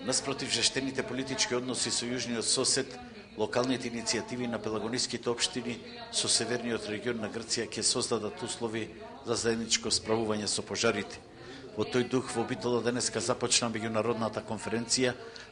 Наспротив жештените политички односи со јужниот сосед, локалните иницијативи на пелагониските општини со северниот регион на Грција ќе создадат услови за заедничко справување со пожарите. Во тој дух во Битола денеска започна меѓународната конференција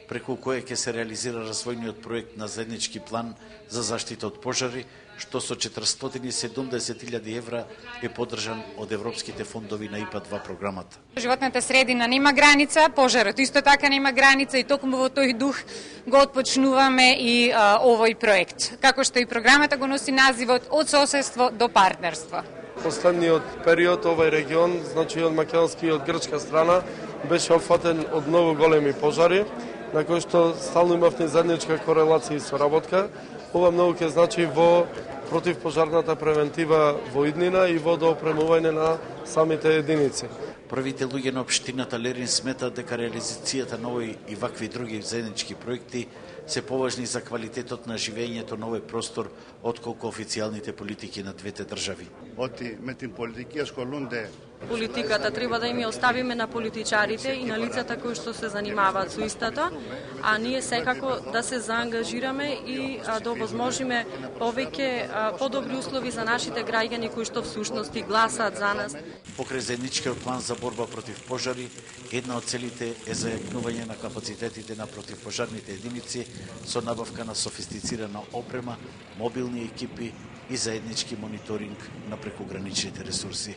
преку која ќе се реализира развојниот проект на заеднички план за заштита од пожари, што со 470.000 евра е поддржан од европските фондови на ИПА-2 програмата. Животната средина нема граница, пожарот исто така нема граница и токму во тој дух го отпочнуваме и овој проект. Како што и програмата го носи називот од соседство до партнерство. Последниот период овој регион, значи од македонска и од грчка страна, беше опфатен од многу големи пожари, на кои што стално имавме заедничка корелација и соработка. Ова многу ќе значи во противпожарната превентива во иднина и во доопремување на самите единици. Првите луѓе на општината Лерин сметаат дека реализацијата на овој и вакви други заеднички проекти се поважни за квалитетот на живењето на овој простор отколку официјалните политики на двете држави. Оти ме тим политики асcolunde. Политиката треба да им ја оставиме на политичарите и на лицата кои што се занимаваат со истата, а ние секако да се заангажираме и да овозможиме повеќе подобри услови за нашите граѓани кои што всушности гласаат за нас. Покрај заедничкиот план за борба против пожари, една од целите е зајакнување на капацитетите на противпожарните единици со набавка на софистицирана опрема, мобилни екипи и заеднички мониторинг на прекуграничните ресурси.